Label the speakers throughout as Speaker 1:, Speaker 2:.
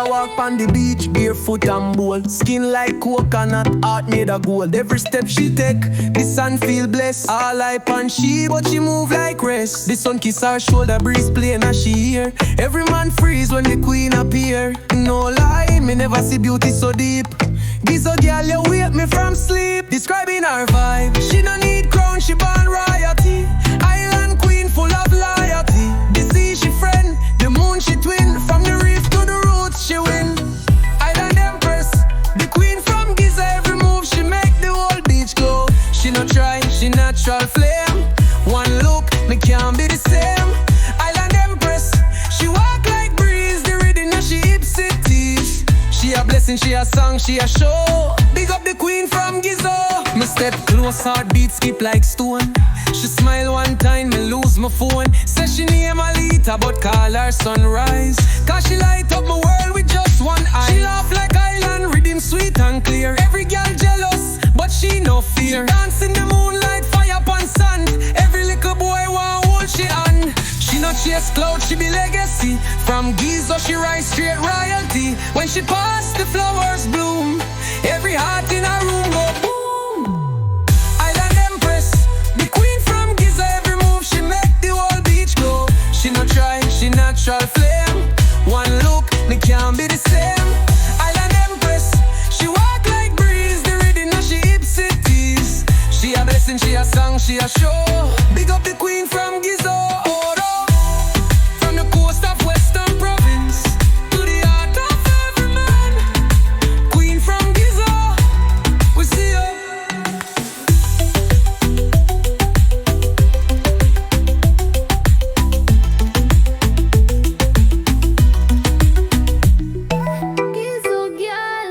Speaker 1: a walk on the beach, barefoot and bold. Skin like coconut, heart made of gold. Every step she take, the sun feel blessed. All hype on she, but she move like rest. The sun kiss her shoulder, breeze playing as she hear. Every man freeze when the queen appear. No lie, me never see beauty so deep. Gizo girl, you wake me from sleep. Describing her vibe, she no need crown, she born royalty. Island queen full of loyalty. The sea she friend, the moon she twin. From the reef to the roots she win. Island Empress, the queen from Gizo. Every move she make the whole beach glow. She no try, she natural flame. One look, me can't be the same. Island Empress, she walk like breeze. The rhythm that she hips it tease. She a blessing, she a song, she a show. Big up the queen from Gizo. Me step close, heartbeat skip like stone. She smile one time, me lose my phone. Say she name Alita, but call her sunrise. Cause she light up my world with just one eye. She laugh like island, rhythm sweet and clear. Every girl jealous, but she no fear. She dance in the moonlight, fire upon sand. Every little boy want hold she on. She not chase cloud, she be legacy. From Gizo she rise straight royalty. When she pass, the flowers bloom. Every heart in her room go boom. Island Empress, the queen from Gizo. Every move she make the whole beach glow. She no try, she natural flame. One look, me can't be the same. Island Empress, she walk like breeze. The rhythm that she hips it tease. She a blessing, she a song, she a show. Big up the queen from Gizo. From the coast of Western Province to the heart of every man. Queen from Gizo, we see her.
Speaker 2: Gizo girl,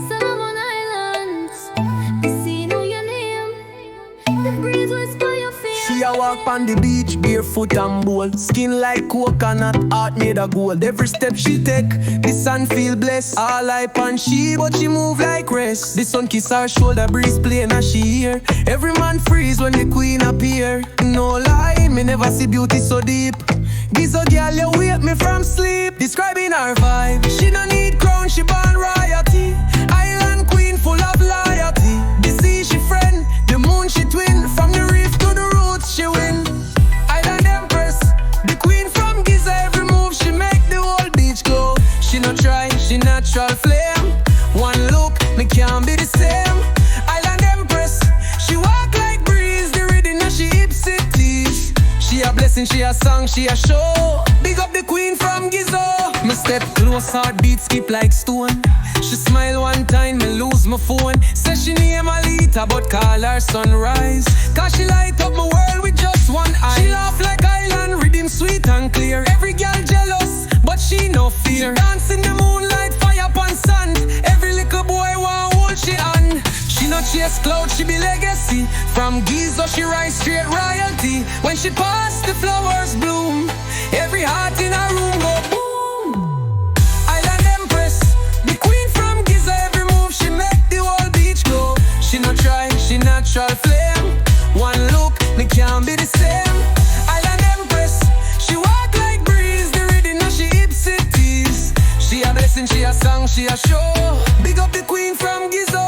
Speaker 2: Solomon Islands. See know your name. The breeze whisper your fear.
Speaker 1: She a walk on the beach, barefoot and bold. Skin like coconut, heart made of gold. Every step she take, the sun feel blessed. All hype on she, but she move like rest. The sun kiss her shoulder, breeze playing as she hear. Every man freeze when the queen appear. No lie, me never see beauty so deep. Gizo girl, you wake me from sleep. Describing her vibe, she no need crown, she born royalty. Island queen full of loyalty. The sea she friend, the moon she twin. From the reef to the roots she win. Island Empress, the queen from Gizo. Every move she make the whole beach glow. She no try, she natural flame. One look, me can't be the same. Island Empress, she walk like breeze. The rhythm that she hips it tease. She a blessing, she a song, she a show. Big up the queen from Gizo. Me step close, heartbeat skip like stone. She smile one time, me lose my phone. Say she name Alita, but call her sunrise. Cause she light up my world with just one eye. She laugh like island, rhythm sweet and clear. Every girl jealous, but she no fear. She dance in the moonlight, fire upon sand. Every little boy want hold she on. She no chase cloud, she be legacy. From Gizo she rise straight royalty. When she pass, the flowers bloom. Every heart in her room go boom. Island Empress, the queen from Gizo. Every move she make the whole beach glow. She no try, she natural flame. One look, me can't be the same. Island Empress, she walk like breeze. The rhythm that she hips it tease. She a blessing, she a song, she a show. Big up the queen from Gizo.